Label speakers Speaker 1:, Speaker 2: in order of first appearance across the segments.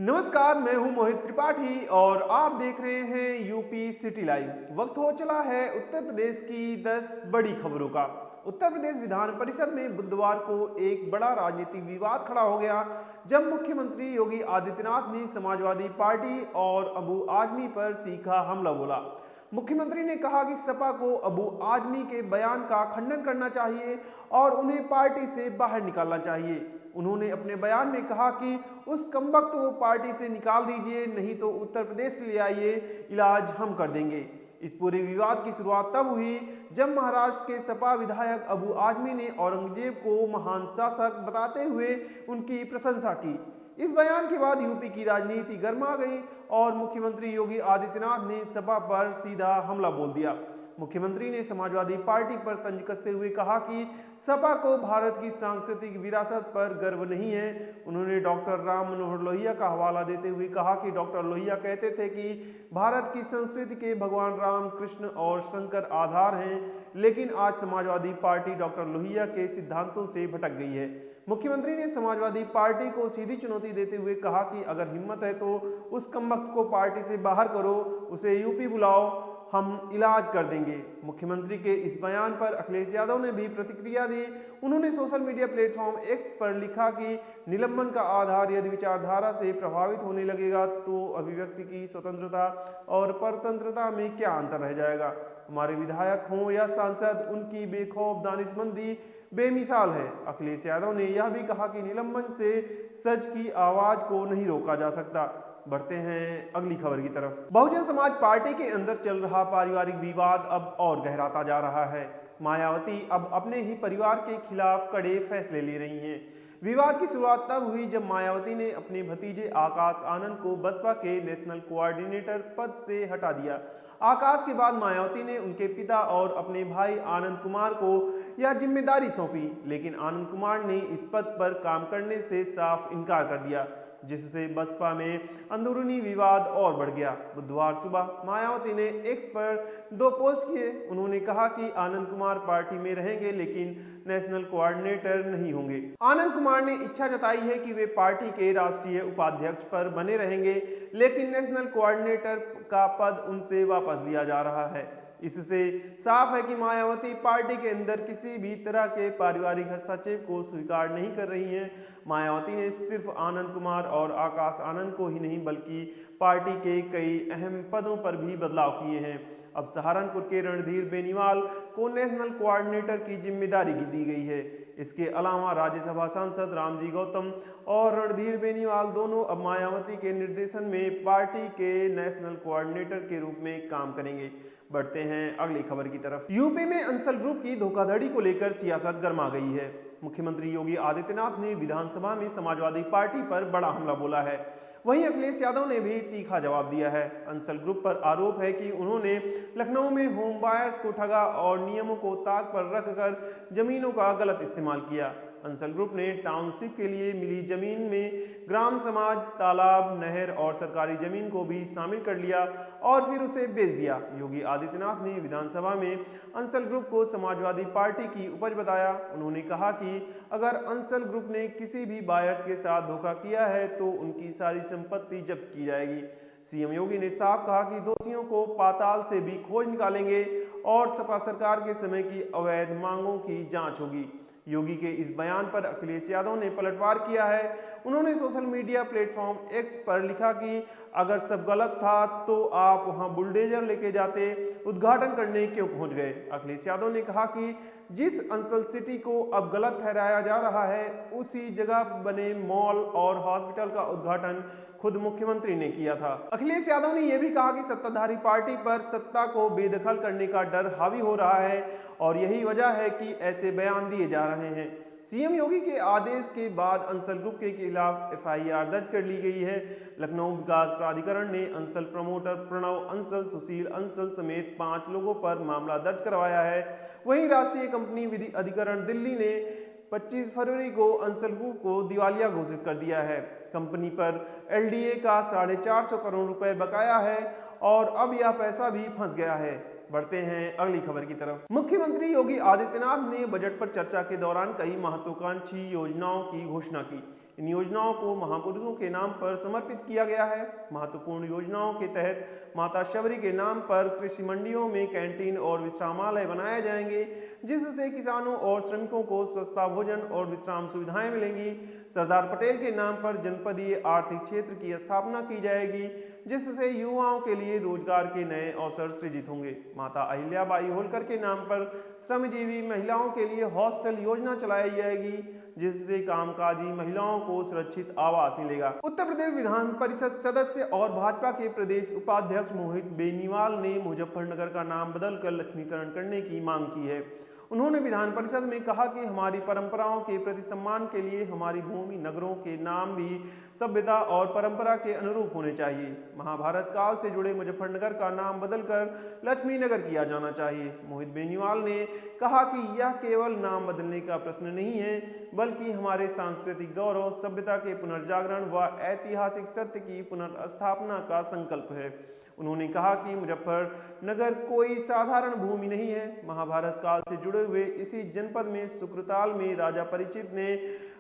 Speaker 1: नमस्कार, मैं हूं मोहित त्रिपाठी और आप देख रहे हैं यूपी सिटी लाइव। वक्त हो चला है उत्तर प्रदेश की 10 बड़ी खबरों का। उत्तर प्रदेश विधान परिषद में बुधवार को एक बड़ा राजनीतिक विवाद खड़ा हो गया जब मुख्यमंत्री योगी आदित्यनाथ ने समाजवादी पार्टी और अबू आजमी पर तीखा हमला बोला। मुख्यमंत्री ने कहा कि सपा को अबू आजमी के बयान का खंडन करना चाहिए और उन्हें पार्टी से बाहर निकालना चाहिए। उन्होंने अपने बयान में कहा कि उस कमबख्त को पार्टी से निकाल दीजिए, नहीं तो उत्तर प्रदेश ले आइए, इलाज हम कर देंगे। इस पूरे विवाद की शुरुआत तब हुई जब महाराष्ट्र के सपा विधायक अबू आजमी ने औरंगजेब को महान शासक बताते हुए उनकी प्रशंसा की। इस बयान के बाद यूपी की राजनीति गर्मा गई और मुख्यमंत्री योगी आदित्यनाथ ने सपा पर सीधा हमला बोल दिया। मुख्यमंत्री ने समाजवादी पार्टी पर तंज कसते हुए कहा कि सपा को भारत की सांस्कृतिक विरासत पर गर्व नहीं है। उन्होंने डॉक्टर राम मनोहर लोहिया का हवाला देते हुए कहा कि डॉक्टर लोहिया कहते थे कि भारत की संस्कृति के भगवान राम, कृष्ण और शंकर आधार हैं, लेकिन आज समाजवादी पार्टी डॉक्टर लोहिया के सिद्धांतों से भटक गई है। मुख्यमंत्री ने समाजवादी पार्टी को सीधी चुनौती देते हुए कहा कि अगर हिम्मत है तो उस कमबख्त को पार्टी से बाहर करो, उसे यूपी बुलाओ, हम इलाज कर देंगे। मुख्यमंत्री के इस बयान पर अखिलेश यादव ने भी प्रतिक्रिया दी। उन्होंने सोशल मीडिया प्लेटफॉर्म एक्स पर लिखा कि निलंबन का आधार यदि विचारधारा से प्रभावित होने लगेगा तो अभिव्यक्ति की स्वतंत्रता और परतंत्रता में क्या अंतर रह जाएगा। हमारे विधायक हों या सांसद, उनकी बेखौफ दानिशमंदी बेमिसाल है। अखिलेश यादव ने यह भी कहा कि निलंबन से सच की आवाज को नहीं रोका जा सकता। बढ़ते हैं अगली खबर की तरफ। बहुजन समाज पार्टी के अंदर चल रहा पारिवारिक विवाद अब और गहराता जा रहा है। मायावती अब अपने ही परिवार के खिलाफ कड़े फैसले ले रही हैं। विवाद की शुरुआत तब हुई जब मायावती ने अपने भतीजे आकाश आनंद को बसपा के नेशनल कोऑर्डिनेटर पद से हटा दिया। आकाश के बाद मायावती ने उनके पिता और अपने भाई आनंद कुमार को यह जिम्मेदारी सौंपी, लेकिन आनंद कुमार ने इस पद पर काम करने से साफ इनकार कर दिया, जिससे बसपा में अंदरूनी विवाद और बढ़ गया। बुधवार सुबह मायावती ने एक्स पर 2 पोस्ट किए। उन्होंने कहा कि आनंद कुमार पार्टी में रहेंगे लेकिन नेशनल कोऑर्डिनेटर नहीं होंगे। आनंद कुमार ने इच्छा जताई है कि वे पार्टी के राष्ट्रीय उपाध्यक्ष पर बने रहेंगे, लेकिन नेशनल कोऑर्डिनेटर का पद उनसे वापस लिया जा रहा है। इससे साफ है कि मायावती पार्टी के अंदर किसी भी तरह के पारिवारिक हस्तक्षेप को स्वीकार नहीं कर रही हैं। मायावती ने सिर्फ आनंद कुमार और आकाश आनंद को ही नहीं बल्कि पार्टी के कई अहम पदों पर भी बदलाव किए हैं। अब सहारनपुर के रणधीर बेनीवाल को नेशनल कोऑर्डिनेटर की जिम्मेदारी दी गई है। इसके अलावा राज्यसभा सांसद रामजी गौतम और रणधीर बेनीवाल दोनों अब मायावती के निर्देशन में पार्टी के नेशनल कोऑर्डिनेटर के रूप में काम करेंगे। बढ़ते हैं अगली खबर की तरफ। यूपी में अंसल ग्रुप की धोखाधड़ी को लेकर सियासत गर्मा गई है। मुख्यमंत्री योगी आदित्यनाथ ने विधानसभा में समाजवादी पार्टी पर बड़ा हमला बोला है। वहीं अखिलेश यादव ने भी तीखा जवाब दिया है। अंसल ग्रुप पर आरोप है कि उन्होंने लखनऊ में होम बायर्स को ठगा और नियमों को ताक पर रखकर जमीनों का गलत इस्तेमाल किया। अंसल ग्रुप ने टाउनशिप के लिए मिली जमीन में ग्राम समाज, तालाब, नहर और सरकारी जमीन को भी शामिल कर लिया और फिर उसे बेच दिया। योगी आदित्यनाथ ने विधानसभा में अंसल ग्रुप को समाजवादी पार्टी की उपज बताया। उन्होंने कहा कि अगर अंसल ग्रुप ने किसी भी बायर्स के साथ धोखा किया है तो उनकी सारी संपत्ति जब्त की जाएगी। सीएम योगी ने साफ कहा कि दोषियों को पाताल से भी खोज निकालेंगे और सपा सरकार के समय की अवैध मांगों की जांच होगी। योगी के इस बयान पर अखिलेश यादव ने पलटवार किया है। उन्होंने सोशल मीडिया प्लेटफॉर्म एक्स पर लिखा कि अगर सब गलत था तो आप वहां बुलडोजर लेके जाते, उद्घाटन करने क्यों पहुंच गए। अखिलेश यादव ने कहा कि जिस अंसल सिटी को अब गलत ठहराया जा रहा है उसी जगह बने मॉल और हॉस्पिटल का उद्घाटन खुद मुख्यमंत्री ने किया था। अखिलेश यादव ने यह भी कहा कि सत्ताधारी पार्टी पर सत्ता को बेदखल करने का डर हावी हो रहा है और यही वजह है कि ऐसे बयान दिए जा रहे हैं। सीएम योगी के आदेश के बाद अंसल ग्रुप के खिलाफ एफआईआर दर्ज कर ली गई है। लखनऊ विकास प्राधिकरण ने अंसल प्रमोटर प्रणव अंसल, सुशील अंसल समेत 5 लोगों पर मामला दर्ज करवाया है। वहीं राष्ट्रीय कंपनी विधि अधिकरण दिल्ली ने 25 फरवरी को अंसल ग्रुप को दिवालिया घोषित कर दिया है। कंपनी पर एलडीए का 450 करोड़ रुपए बकाया है और अब यह पैसा भी फंस गया है। बढ़ते हैं अगली खबर की तरफ। मुख्यमंत्री योगी आदित्यनाथ ने बजट पर चर्चा के दौरान कई महत्वाकांक्षी योजनाओं की घोषणा की, इन योजनाओं को महापुरुषों के नाम पर समर्पित किया गया है। महत्वपूर्ण योजनाओं के तहत माता शबरी के नाम पर कृषि मंडियों में कैंटीन और विश्रामालय बनाए जाएंगे, जिससे किसानों और श्रमिकों को सस्ता भोजन और विश्राम सुविधाएं मिलेंगी। सरदार पटेल के नाम पर जनपदीय आर्थिक क्षेत्र की स्थापना की जाएगी, जिससे युवाओं के लिए रोजगार के नए अवसर सृजित होंगे। माता अहिल्याबाई होलकर के नाम पर श्रमजीवी महिलाओं के लिए हॉस्टल योजना चलाई जाएगी, जिससे कामकाजी महिलाओं को सुरक्षित आवास मिलेगा। उत्तर प्रदेश विधान परिषद सदस्य और भाजपा के प्रदेश उपाध्यक्ष मोहित बेनीवाल ने मुजफ्फरनगर का नाम बदलकर लक्ष्मीकरण करने की मांग की है। उन्होंने विधान परिषद में कहा कि हमारी परंपराओं के प्रति सम्मान के लिए हमारी भूमि नगरों के नाम भी सभ्यता और परंपरा के अनुरूप होने चाहिए। महाभारत काल से जुड़े मुजफ्फरनगर का नाम बदलकर लक्ष्मी नगर किया जाना चाहिए। मोहित बेनीवाल ने कहा कि यह केवल नाम बदलने का प्रश्न नहीं है, बल्कि हमारे सांस्कृतिक गौरव, सभ्यता के पुनर्जागरण व ऐतिहासिक सत्य की पुनर्स्थापना का संकल्प है। उन्होंने कहा कि मुजफ्फरनगर कोई साधारण भूमि नहीं है। महाभारत काल से जुड़े हुए इसी जनपद में सुकृताल में राजा परीक्षित ने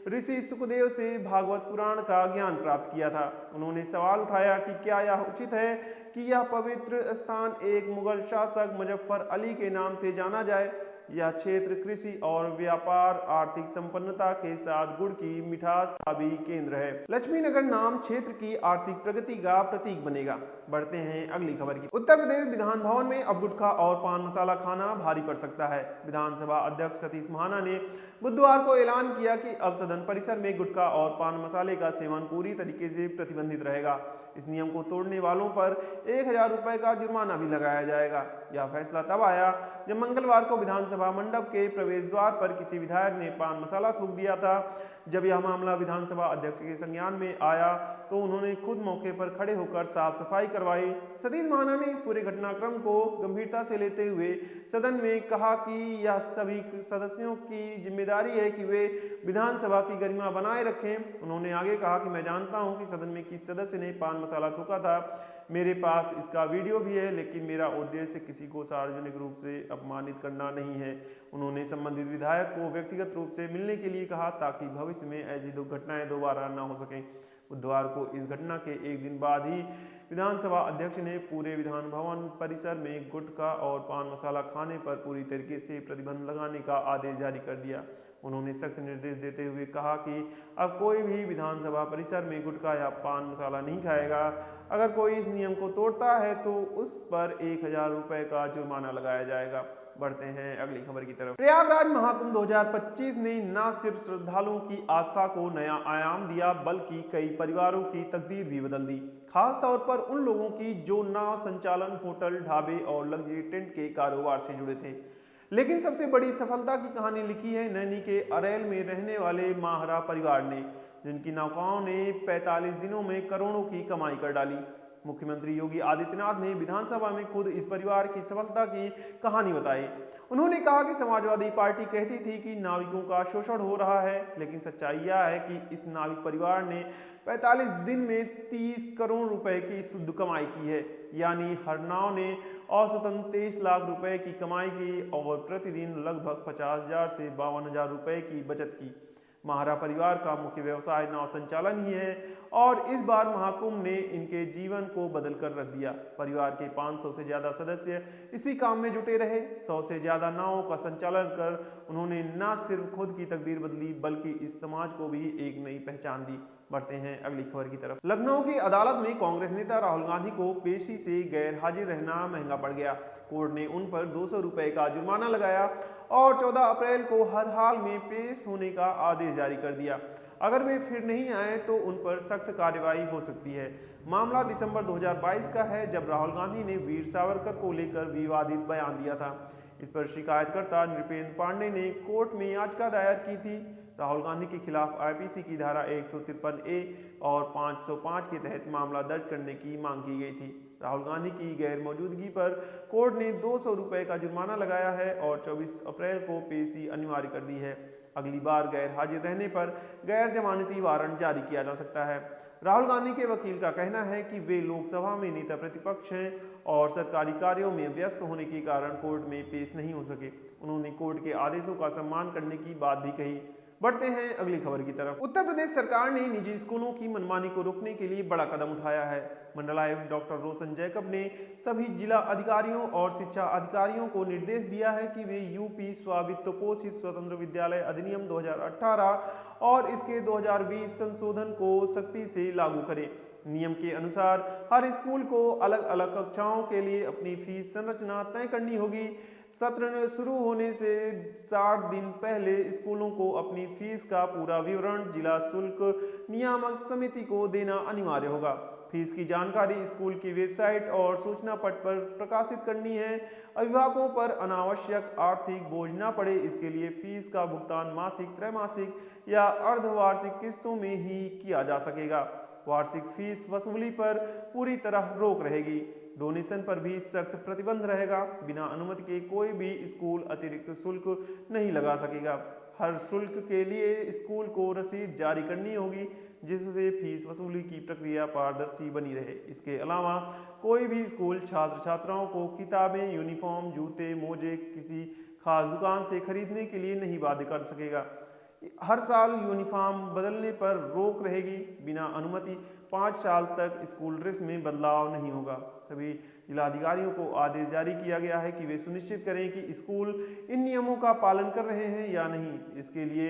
Speaker 1: ऋषि सुखदेव से भागवत पुराण का ज्ञान प्राप्त किया था। उन्होंने सवाल उठाया कि क्या यह उचित है कि यह पवित्र स्थान एक मुगल शासक मुजफ्फर अली के नाम से जाना जाए। यह क्षेत्र कृषि और व्यापार, आर्थिक संपन्नता के साथ गुड़ की मिठास का भी केंद्र है। लक्ष्मीनगर नाम क्षेत्र की आर्थिक प्रगति का प्रतीक बनेगा। बढ़ते हैं अगली खबर की। उत्तर प्रदेश विधान भवन में अब गुटखा और पान मसाला खाना भारी पड़ सकता है। विधानसभा अध्यक्ष सतीश महाना ने बुधवार को ऐलान किया कि अब सदन परिसर में गुटखा और पान मसाले का सेवन पूरी तरीके से प्रतिबंधित रहेगा। इस नियम को तोड़ने वालों पर 1000 रुपए का जुर्माना भी लगाया जाएगा। यह फैसला तब आया जब मंगलवार को विधानसभा मंडप के प्रवेश द्वार पर किसी विधायक ने पान मसाला थूक दिया था। जब यह मामला विधानसभा अध्यक्ष के संज्ञान में आया तो उन्होंने खुद मौके पर खड़े होकर साफ सफाई करवाई। सतीश महाना ने इस पूरे घटनाक्रम को गंभीरता से लेते हुए सदन में कहा कि यह सभी सदस्यों की जिम्मेदारी है कि वे विधानसभा की गरिमा बनाए रखें। उन्होंने आगे कहा कि मैं जानता हूं कि सदन में किस सदस्य ने पान मसाला थूका था। मेरे पास इसका वीडियो भी है, लेकिन मेरा उद्देश्य किसी को सार्वजनिक रूप से अपमानित करना नहीं है। उन्होंने संबंधित विधायक को व्यक्तिगत रूप से मिलने के लिए कहा ताकि भविष्य में ऐसी दुर्घटनाएं दोबारा न हो सकें। बुधवार को इस घटना के एक दिन बाद ही विधानसभा अध्यक्ष ने पूरे विधान भवन परिसर में गुटखा और पान मसाला खाने पर पूरी तरीके से प्रतिबंध लगाने का आदेश जारी कर दिया। उन्होंने सख्त निर्देश देते हुए कहा कि अब कोई भी विधानसभा परिसर में गुटखा या पान मसाला नहीं खाएगा। अगर कोई इस नियम को तोड़ता है तो उस पर 1000 रुपए का जुर्माना लगाया जाएगा। बढ़ते हैं अगली खबर की तरफ। प्रयागराज महाकुंभ 2025 ने न सिर्फ श्रद्धालुओं की आस्था को नया आयाम दिया, बल्कि कई परिवारों की तकदीर भी बदल दी। खास तौर पर उन लोगों की जो नाव संचालन, होटल, ढाबे और लग्जरी टेंट के कारोबार से जुड़े थे। लेकिन सबसे बड़ी सफलता की कहानी लिखी है नैनी के अरेल में रहने वाले माहरा परिवार ने, जिनकी नौकाओं ने 45 दिनों में करोड़ों की कमाई कर डाली। मुख्यमंत्री योगी आदित्यनाथ ने विधानसभा में खुद इस परिवार की सफलता की कहानी बताई। उन्होंने कहा कि समाजवादी पार्टी कहती थी कि नाविकों का शोषण हो रहा है, लेकिन सच्चाई यह है कि इस नाविक परिवार ने 45 दिन में 30 करोड़ रुपए की शुद्ध कमाई की है। यानी हर नाव ने औसतन 23 लाख रुपए की कमाई की और प्रतिदिन लगभग 50,000 से 52,000 रुपए की बचत की। माहरा परिवार का मुख्य व्यवसाय नाव संचालन ही है और इस बार महाकुंभ ने इनके जीवन को बदल कर रख दिया। परिवार के 500 से ज्यादा सदस्य इसी काम में जुटे रहे। 100 से ज्यादा नावों का संचालन कर उन्होंने न सिर्फ खुद की तकदीर बदली, बल्कि इस समाज को भी एक नई पहचान दी। बढ़ते हैं अगली खबर की तरफ। लखनऊ की अदालत में कांग्रेस नेता राहुल गांधी को पेशी से गैर हाजिर रहना महंगा पड़ गया। कोर्ट ने उन पर 200 रुपए का जुर्माना लगाया और 14 अप्रैल को हर हाल में पेश होने का आदेश जारी कर दिया। अगर वे फिर नहीं आए तो उन पर सख्त कार्रवाई हो सकती है। मामला दिसंबर 2022 का है, जब राहुल गांधी ने वीर सावरकर को लेकर विवादित बयान दिया था। इस पर शिकायतकर्ता नृपेंद्र पांडे ने कोर्ट में याचिका दायर की थी। राहुल गांधी के खिलाफ आईपीसी की धारा 153A और 505 के तहत मामला दर्ज करने की मांग की गई थी। राहुल गांधी की गैर मौजूदगी पर कोर्ट ने 200 रुपए का जुर्माना लगाया है और 24 अप्रैल को पेशी अनिवार्य कर दी है। अगली बार गैर हाजिर रहने पर गैर जमानती वारंट जारी किया जा सकता है। राहुल गांधी के वकील का कहना है कि वे लोकसभा में नेता प्रतिपक्ष हैं और सरकारी कार्यों में व्यस्त होने के कारण कोर्ट में पेश नहीं हो सके। उन्होंने कोर्ट के आदेशों का सम्मान करने की बात भी कही। बढ़ते हैं अगली खबर की तरफ। उत्तर प्रदेश सरकार ने निजी स्कूलों की मनमानी को रोकने के लिए बड़ा कदम उठाया है। मंडलायुक्त डॉक्टर रोशन जैकब ने सभी जिला अधिकारियों और शिक्षा अधिकारियों को निर्देश दिया है कि वे यूपी स्वावित्त पोषित स्वतंत्र विद्यालय अधिनियम 2018 और इसके 2020 संशोधन को सख्ती से लागू करें। नियम के अनुसार हर स्कूल को अलग अलग कक्षाओं के लिए अपनी फीस संरचना तय करनी होगी। सत्र शुरू होने से 60 दिन पहले स्कूलों को अपनी फीस का पूरा विवरण जिला शुल्क नियामक समिति को देना अनिवार्य होगा। फीस की जानकारी स्कूल की वेबसाइट और सूचना पट पर प्रकाशित करनी है। अभिभावकों पर अनावश्यक आर्थिक बोझ न पड़े, इसके लिए फीस का भुगतान मासिक, त्रैमासिक या अर्धवार्षिक किस्तों में ही किया जा सकेगा। वार्षिक फीस वसूली पर पूरी तरह रोक रहेगी। डोनेशन पर भी सख्त प्रतिबंध रहेगा। बिना अनुमति के कोई भी स्कूल अतिरिक्त शुल्क नहीं लगा सकेगा। हर शुल्क के लिए स्कूल को रसीद जारी करनी होगी, जिससे फीस वसूली की प्रक्रिया पारदर्शी बनी रहे। इसके अलावा कोई भी स्कूल छात्र छात्राओं को किताबें, यूनिफॉर्म, जूते, मोजे किसी खास दुकान से खरीदने के लिए नहीं बाध्य कर सकेगा। हर साल यूनिफॉर्म बदलने पर रोक रहेगी। बिना अनुमति 5 साल तक स्कूल ड्रेस में बदलाव नहीं होगा। सभी जिलाधिकारियों को आदेश जारी किया गया है कि वे सुनिश्चित करें कि स्कूल इन नियमों का पालन कर रहे हैं या नहीं। इसके लिए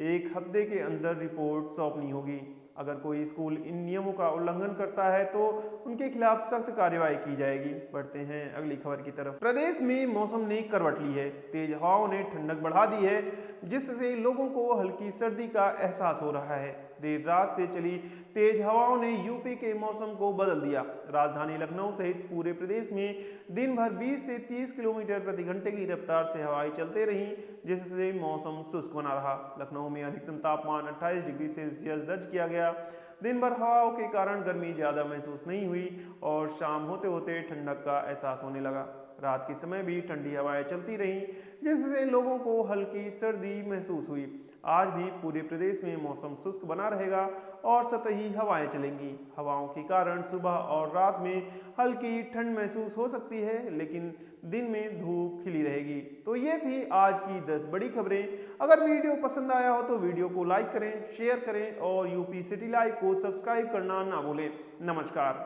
Speaker 1: 1 हफ्ते के अंदर रिपोर्ट सौंपनी होगी। अगर कोई स्कूल इन नियमों का उल्लंघन करता है तो उनके खिलाफ सख्त कार्रवाई की जाएगी। बढ़ते हैं अगली खबर की तरफ। प्रदेश में मौसम ने करवट ली है। तेज हवाओं ने ठंडक बढ़ा दी है, जिससे लोगों को हल्की सर्दी का एहसास हो रहा है। देर रात से चली तेज हवाओं ने यूपी के मौसम को बदल दिया। राजधानी लखनऊ सहित पूरे प्रदेश में दिन भर 20 से 30 किलोमीटर प्रति घंटे की रफ्तार से हवाएं चलते रहीं, जिससे मौसम शुष्क बना रहा। लखनऊ में अधिकतम तापमान 28 डिग्री सेल्सियस दर्ज किया गया। दिन भर हवाओं के कारण गर्मी ज़्यादा महसूस नहीं हुई और शाम होते होते ठंडक का एहसास होने लगा। रात के समय भी ठंडी हवाएं चलती रहीं, जिससे लोगों को हल्की सर्दी महसूस हुई। आज भी पूरे प्रदेश में मौसम शुष्क बना रहेगा और सतही हवाएं चलेंगी। हवाओं के कारण सुबह और रात में हल्की ठंड महसूस हो सकती है, लेकिन दिन में धूप खिली रहेगी। तो ये थी आज की 10 बड़ी खबरें। अगर वीडियो पसंद आया हो तो वीडियो को लाइक करें, शेयर करें और यूपी सिटी लाइव को सब्सक्राइब करना ना भूलें। नमस्कार।